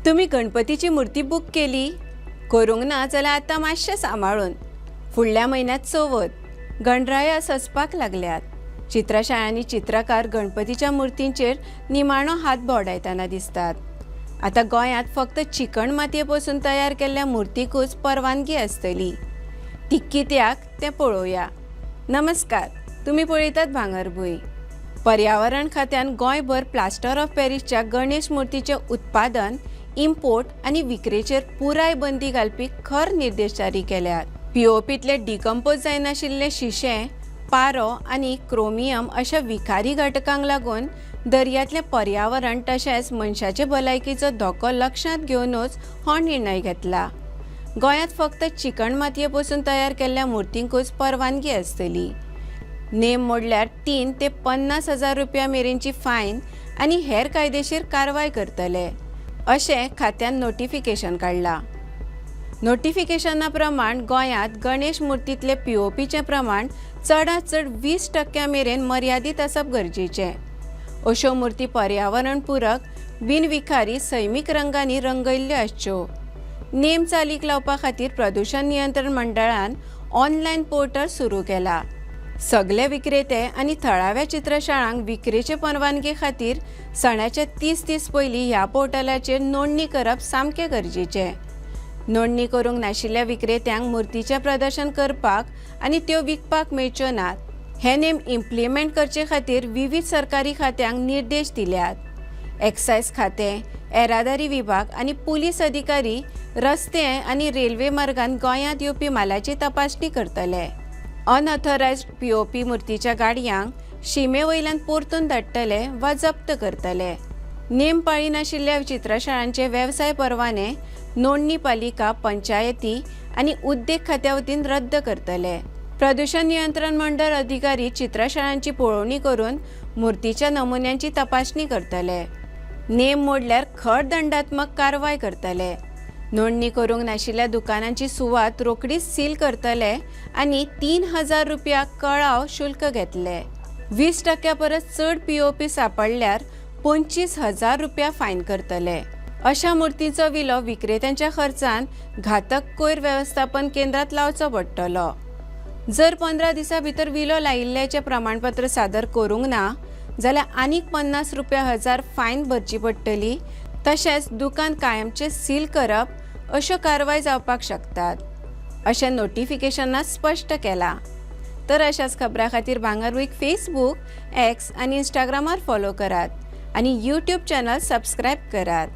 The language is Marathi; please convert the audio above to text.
तुम्ही गणपतीची मूर्ती बुक केली करूंक ना जाल्यार आतां मातशें सांबाळून फुडल्या म्हयन्यात चवथ गणराया सजपाक लागल्यात। चित्रशाळांनी चित्रकार गणपतीच्या मूर्तींचेर निमाणो हात भोंवडायतना दिसतात। आता गोंयांत फक्त चिकण मातये पासून तयार केल्ल्या मूर्तीकूच परवानगी आसतली। ती कित्याक तें पळोवया। नमस्कार, तुम्ही पळयतात भांगरभूंय। पर्यावरण खात्यान गोंयभर प्लास्टर ऑफ पॅरिसच्या गणेश मूर्तीचे उत्पादन, इम्पोर्ट आनी विक्रेचेर पुराय बंदी घालपी खर निर्देश जारी केल्यात। पीओपीतले डिकम्पोज जायनाशिल्ले शिशे, पारो आनी क्रोमियम अशा विखारी घटकांक लागून दर्यांतलें पर्यावरण तशेंच मनशाचे भलायकेचो धोको लक्षांत घेवनूच हो निर्णय घेतला। गोंयांत फक्त चिकण मातये पासून तयार केल्ल्या मूर्तींकूच परवानगी आसतली। नेम मोडल्यार 3 ते 50,000 रुपया मेरेनची फायन आनी हेर कायदेशीर कारवाय करतले, अशें खात्यान नोटिफिकेशन काडलां। नोटिफिकेशना प्रमाण गोंयांत गणेश मूर्तींतले पीओपीचें प्रमाण चडांत चड 20% मेरेन मर्यादीत आसप गरजेचें। अश्यो मूर्ती पर्यावरणपूरक, बिनविखारी सैमीक रंगांनी रंगयल्ल्यो आसच्यो। नेम चालीक लावपा खातीर प्रदूषण नियंत्रण मंडळान ऑनलायन पोर्टल सुरू केला। सगळे विक्रेते आनी थळाव्या चित्रशाळांक विक्रेचे परवानगे खातीर सणाचे 30 दीस पयलीं ह्या पोर्टलाचेर नोंदणी करप सामकें गरजेचें। नोंदणी करूंक नाशिल्ल्या विक्रेत्यांक मूर्तीचें प्रदर्शन करपाक आनी त्यो विकपाक मेळच्यो नात। हे नेम इम्प्लिमेंट करचे खातीर विविध सरकारी खात्यांक निर्देश दिल्यात। एक्सायज खातें, येरादारी विभाग आनी पुलीस अधिकारी रस्ते आनी रेल्वे मार्गान गोंयांत येवपी मालाची तपासणी करतले। अनऑथरायज्ड पीओपी मूर्तीच्या गाडयांक शिमेवयल्यान परतून धाडटले वा जप्त करतले। नेम पाळी नाशिल्ल्या चित्रशाळांचे वेवसाय परवाने नोंदणी पालिका, पंचायती आनी उद्देग खात्या वतीन रद्द करतले। प्रदूषण नियंत्रण मंडळ अधिकारी चित्रशाळांची पळोवणी करून मूर्तीच्या नमुन्यांची तपासणी करतले। नेम मोडल्यार खर दंडात्मक कारवाय करतले। नोंदणी करूंक नाशिल्ल्या दुकानांची सुवात रोखडीच सील करतले आनी 3,000 रुपया कळाव शुल्क घेतले। 20% परस चड पीओपी सांपडल्यार 25,000 रुपया फायन करतले। अशा मूर्तींचो विलो विक्रेत्यांच्या खर्चान घातक कोयर वेवस्थापन केंद्रात लावचो पडटलो। जर 15 दिसां भितर विलो लायिल्ल्याचें प्रमाणपत्र सादर करूंक ना जाल्यार आनीक 50 रुपया हजार फायन भरची पडटली। तशेंच दुकान कायमचे सील करप अश्यो कारवाय जावपाक शकतात, अशें नोटिफिकेशनात स्पश्ट केलां। तर अशाच खबरां खातीर भांगरभूंयक फेसबूक, एक्स आनी इंस्टाग्रामार फॉलो करात आनी यूट्यूब चॅनल सबस्क्रायब करात।